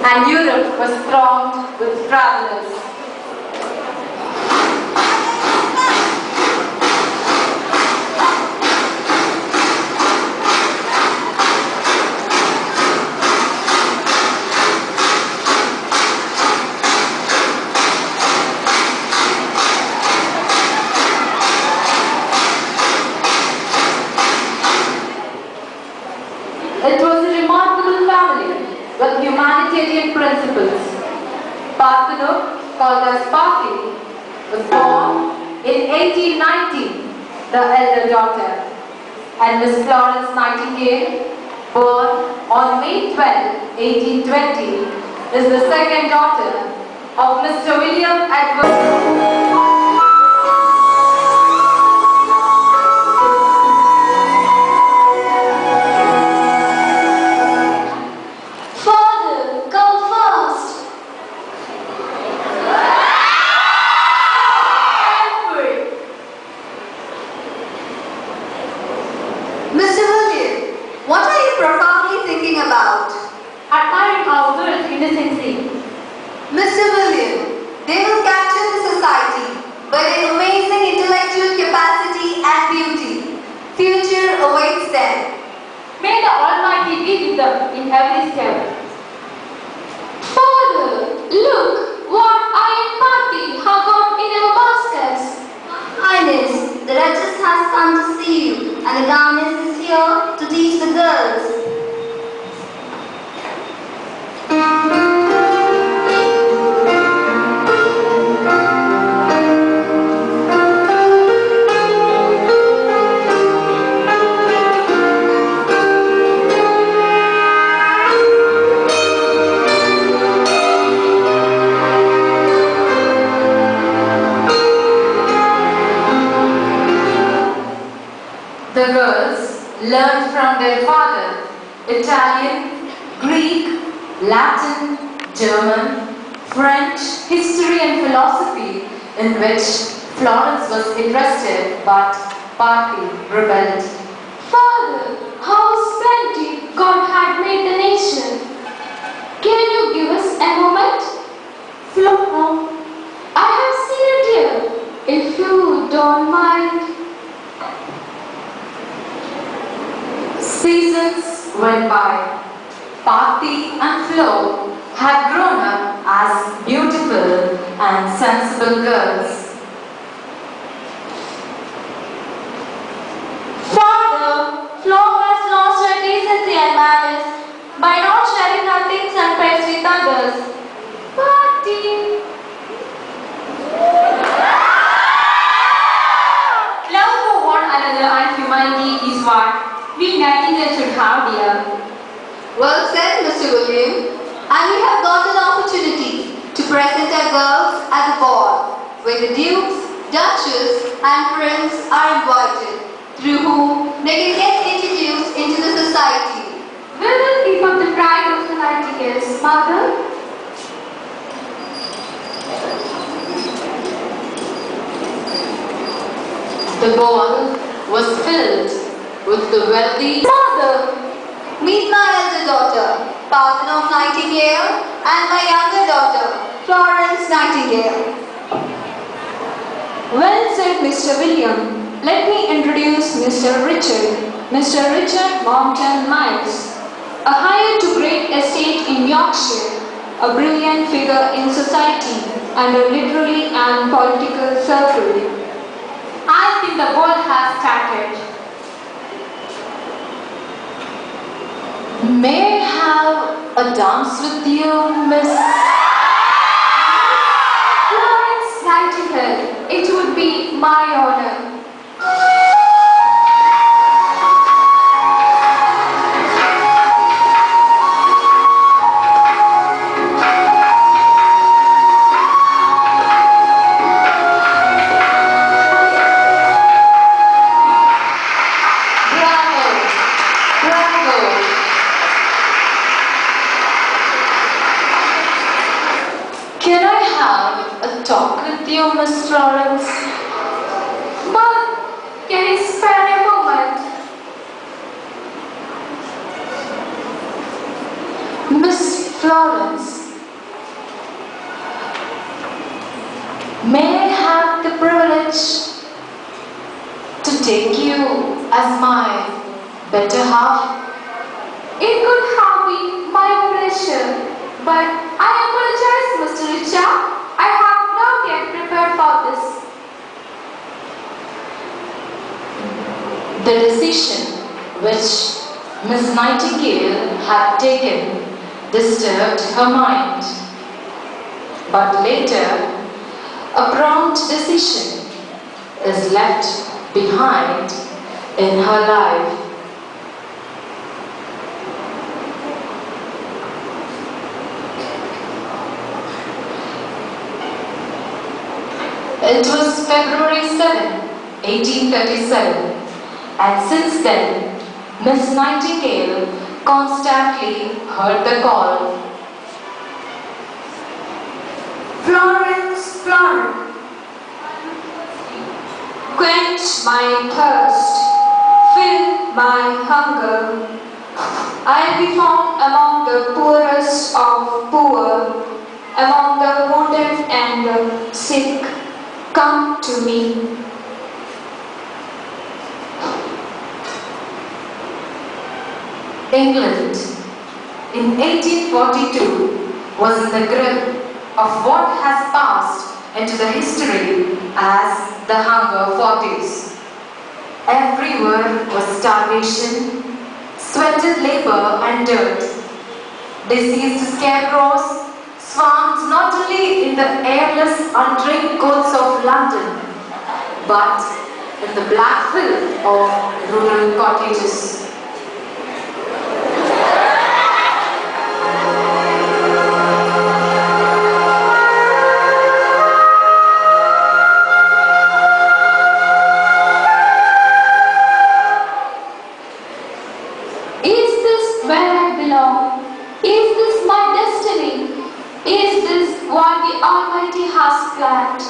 and Europe was thronged with travelers. It was a remarkable family with humanitarian principles. Parthenope, called as Parthi, was born in 1890, the elder daughter, and Miss Florence Nightingale, born on May 12, 1820, is the second daughter of Mr. William Edward. Admiring our girls' innocency. Mr. William, they will capture the society by their amazing intellectual capacity and beauty. Future awaits them. May the Almighty be with them in every step. Father, look what I and Parthi have got in our baskets. Highness, the Duchess has come to see you, and the governess is here to teach the girls. The girls learned from their father Italian, Greek, Latin, German, French, history and philosophy, in which Florence was interested but Parthi rebelled. Father, how splendid God had made the nation. Can you give us a moment? Flora, I have seen a deer, if you don't mind. Seasons went by. Parthi and Flo had grown up as beautiful and sensible girls. Father, Flo has lost her decency and manners by not sharing her things and pets with others. Parthi. Love for one another and humanity is what we Nightingale should have, dear. Well said, Mr. William. And we have got an opportunity to present our girls at a ball, where the dukes, duchess and prince are invited, through whom they can get introduced into the society. We will keep up the pride of the Nightingales, Mother. The ball was filled with the wealthy. Mother, meet my elder daughter, Florence Nightingale, and my younger daughter, Florence Nightingale. Well said, Mr. William. Let me introduce Mr. Richard. Mr. Richard Mompton Miles, a hire to great estate in Yorkshire, a brilliant figure in society and a literary and political circle. I think the ball has started. May I have a dance with you, Miss Florence Nightingale, it would be my honor. Can I have a talk with you, Miss Florence? But can you spare a moment? Miss Florence, may I have the privilege to take you as my better half? It could have been my pleasure, but I apologize, Mr. Richard. I have not yet prepared for this. The decision which Miss Nightingale had taken disturbed her mind, but later a prompt decision is left behind in her life. It was February 7, 1837, and since then, Miss Nightingale constantly heard the call. Florence, Florence, quench my thirst, fill my hunger. I'll be found among the poorest of poor, among the wounded and the sick. Come to me. England in 1842 was in the grip of what has passed into the history as the Hunger Forties. Everywhere was starvation, sweated labor and dirt. Diseased scarecrows swarmed not only in the airless, undrained courts of London, but in the black filth of rural cottages. Is this where I belong? Is this my destiny? Is this what the Almighty has planned?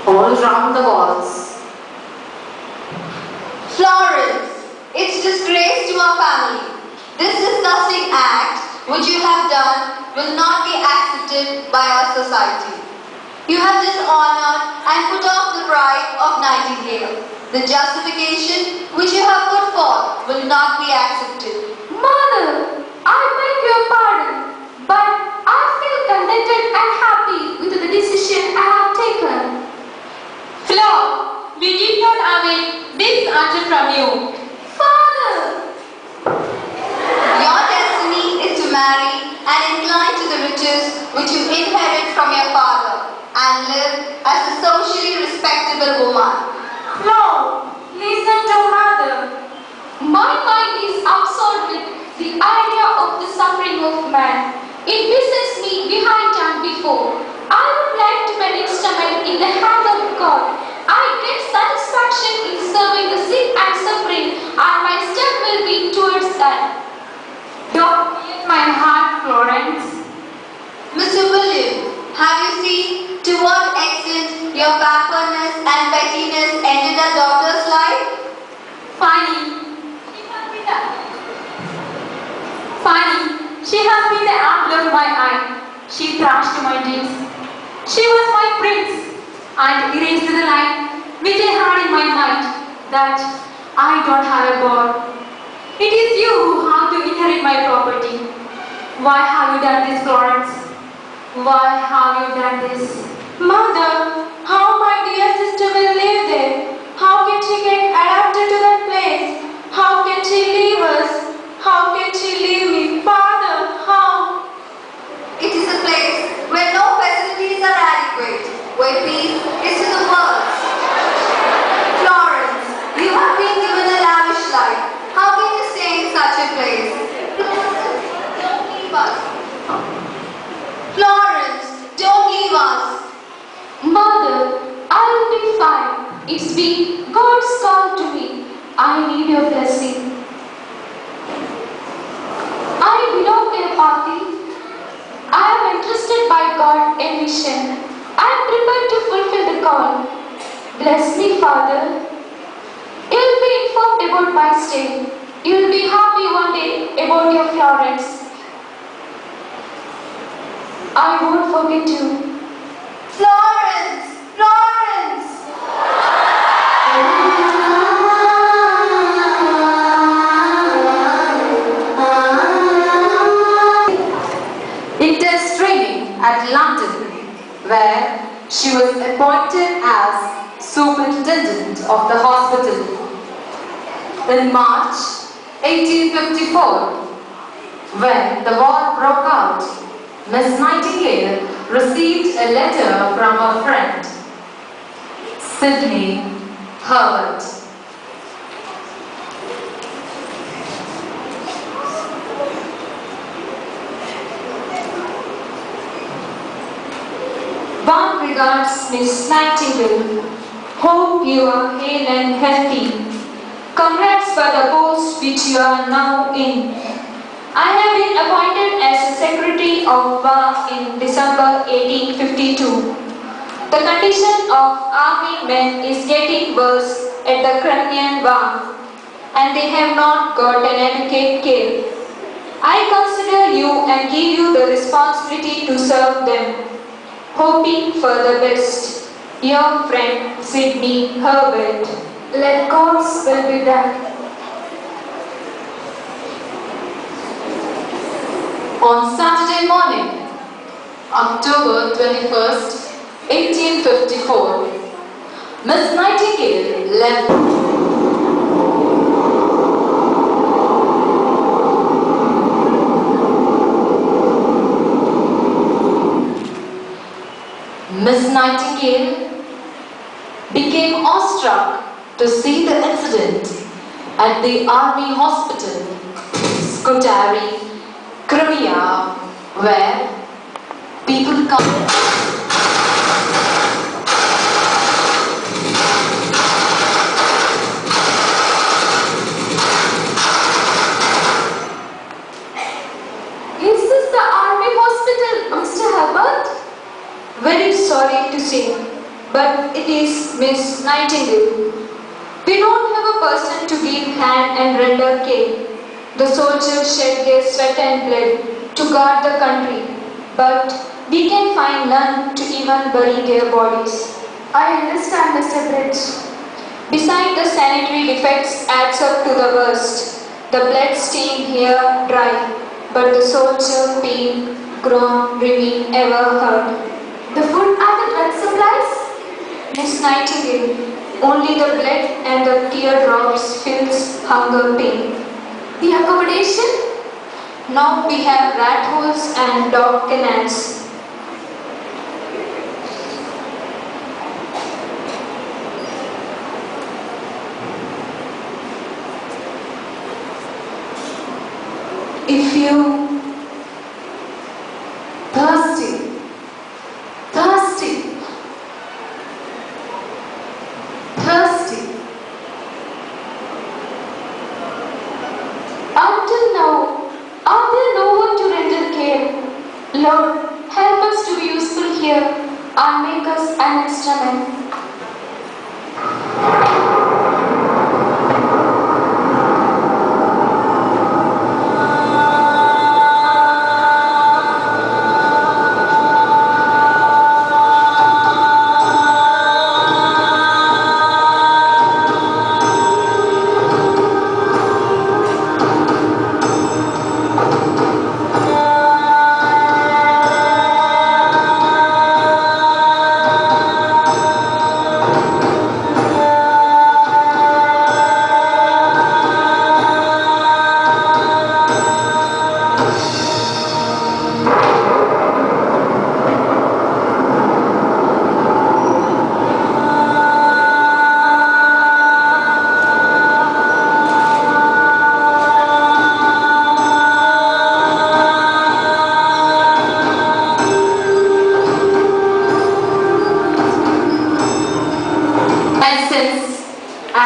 All round the walls, Florence, it's disgrace to our family. This disgusting act which you have done will not be accepted by our society. You have dishonored and put off the pride of Nightingale. The justification which you have put forth will not be accepted. Mother, I beg your pardon, but I feel contented and happy with the decision I have taken. Flo, we did not await this answer from you. Father! Your destiny is to marry and incline to the riches which you inherit from your father and live as a socially respectable woman. Flo, listen to mother. My mind is absorbed with the idea of the suffering of man. It besets me behind and before. I would like to be an instrument in the hand of God. I get satisfaction in serving the sick and suffering, and my step will be towards that. Don't break my heart, Florence. Mr. William, have you seen to what extent your backwardness and pettiness ended our daughter's life? She has been the apple of my eye. She thrashed my dreams. She was my prince and erased the line which I had in my mind that I don't have a boy. It is you who have to inherit my property. Why have you done this, Florence? Why have you done this? Mother, how my dear sister will live there? How can she get adapted to that place? How can she leave us? How can she leave me? Father, how? It is a place where no facilities are adequate, where peace is to the world. Florence, you have been given a lavish life. How can you stay in such a place? Don't leave us. Florence, don't leave us. Mother, I will be fine. It's been God's call to me. I need your blessing. mission. I am prepared to fulfill the call. Bless me, Father. You will be informed about my stay. You will be happy one day about your Florence. I won't forget you. Florence! Florence! Intense training at London, where she was appointed as superintendent of the hospital. In March 1854, when the war broke out, Miss Nightingale received a letter from her friend, Sidney Herbert. Warm regards, Miss Nightingale. Hope you are hale and healthy. Congrats for the post which you are now in. I have been appointed as Secretary of War in December 1852. The condition of army men is getting worse at the Crimean War, and they have not got an adequate care. I consider you and give you the responsibility to serve them. Hoping for the best. Your friend Sidney Herbert. Let God's will be done. On Saturday morning, October 21st, 1854, Miss Nightingale left Miss Nightingale became awestruck to see the incident at the Army Hospital, Scutari, Crimea, where people come. Is this the Army Hospital, Mr. Herbert? Very sorry to say, but it is Miss Nightingale. We don't have a person to give hand and render care. The soldiers shed their sweat and blood to guard the country, but we can find none to even bury their bodies. I understand, Mr. Bridge. Besides, the sanitary defects adds up to the worst. The blood stained here dry, but the soldier pain, groan, remain ever heard. The food and the drug supplies? Miss Nightingale, only the blood and the teardrops fills hunger pain. The accommodation? Now we have rat holes and dog kennels. If you thirsty, Until now, are there no one to render care? Lord, help us to be useful here and make us an instrument.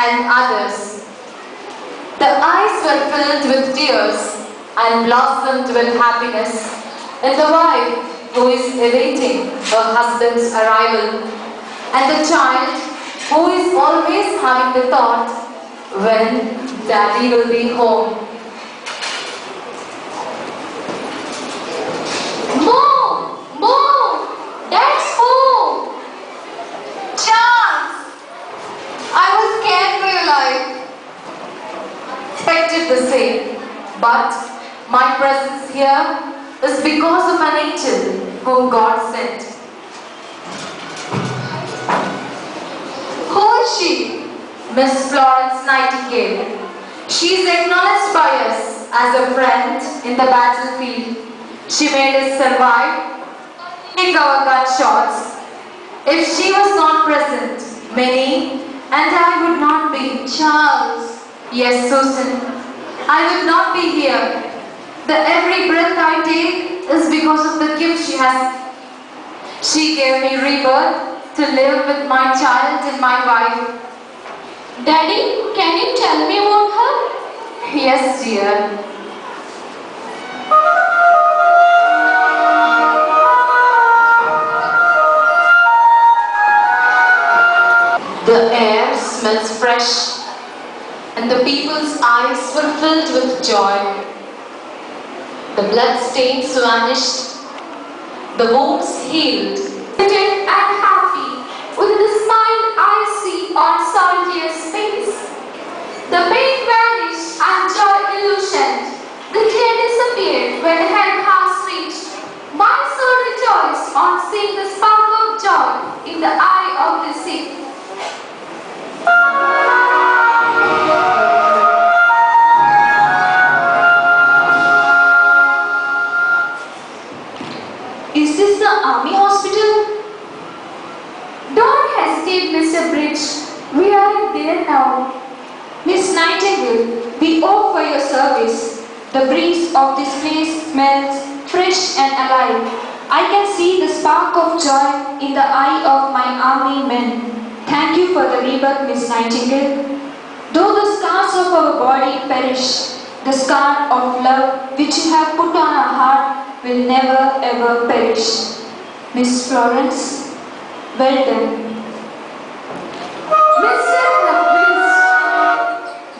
and others. The eyes were filled with tears and blossomed with happiness in the wife who is awaiting her husband's arrival, and the child who is always having the thought when daddy will be home. Mom! Mom! Dad's home! Charles! I was scared for your life. Expected the same, but my presence here is because of an angel whom God sent. Who is she? Miss Florence Nightingale. She is acknowledged by us as a friend in the battlefield. She made us survive, take our gunshots. If she was not present, many and I would not be. Charles. Yes, Susan, I would not be here. The every breath I take is because of the gift she has. She gave me rebirth to live with my child and my wife. Daddy, can you tell me about her? Yes, dear. The air smells fresh, and the people's eyes were filled with joy. The blood stains vanished, the wounds healed. Contented and happy with the smile I see on soldier's face. The pain vanished and joy illusioned. The tear disappeared when the hand has reached. My soul rejoiced on seeing the spark of joy in the eye of the sick. Is this the army hospital? Don't hesitate, Mr. Bridge. We are there now. Miss Nightingale, we owe for your service. The breeze of this place smells fresh and alive. I can see the spark of joy in the eye of my army men. Thank you for the rebirth, Miss Nightingale. Though the scars of our body perish, the scar of love which you have put on our heart will never ever perish. Miss Florence, well done. Mr.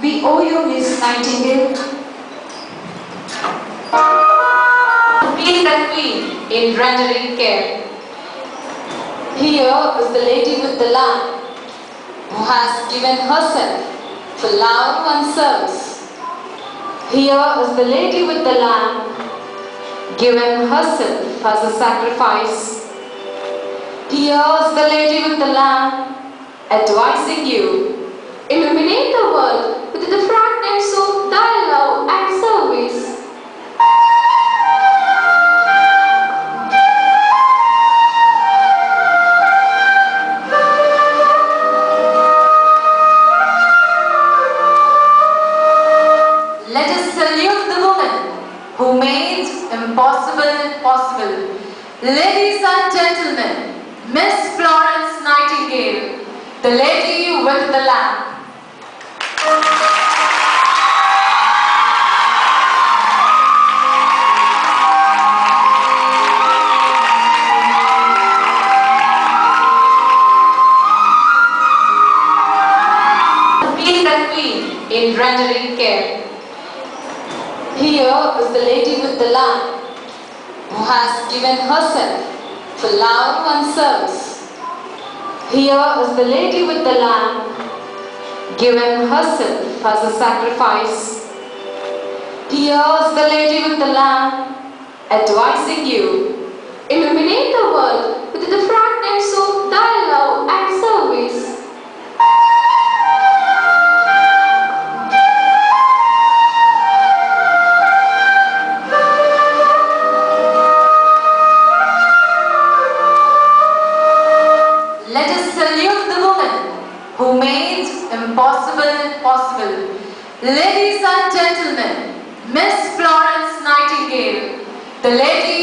We owe you, Miss Nightingale. Be the queen in rendering care. Here is the lady with the lamp, who has given herself for love and service. Here is the lady with the lamp, given herself as a sacrifice. Here is the lady with the lamp, advising you. Illuminate the world with the fragrance of thy love and service. Let us salute the woman who made impossible possible. Ladies and gentlemen, Miss Florence Nightingale, the lady with the lamp. Be the queen in rendering care. Here is the lady with the lamp, who has given herself for love and service. Here is the lady with the lamp, given herself as a sacrifice. Here is the lady with the lamp, advising you. Illuminate the world with the fragrance of thy love and service. Let us salute the woman who made impossible possible. Ladies and gentlemen, Miss Florence Nightingale, the lady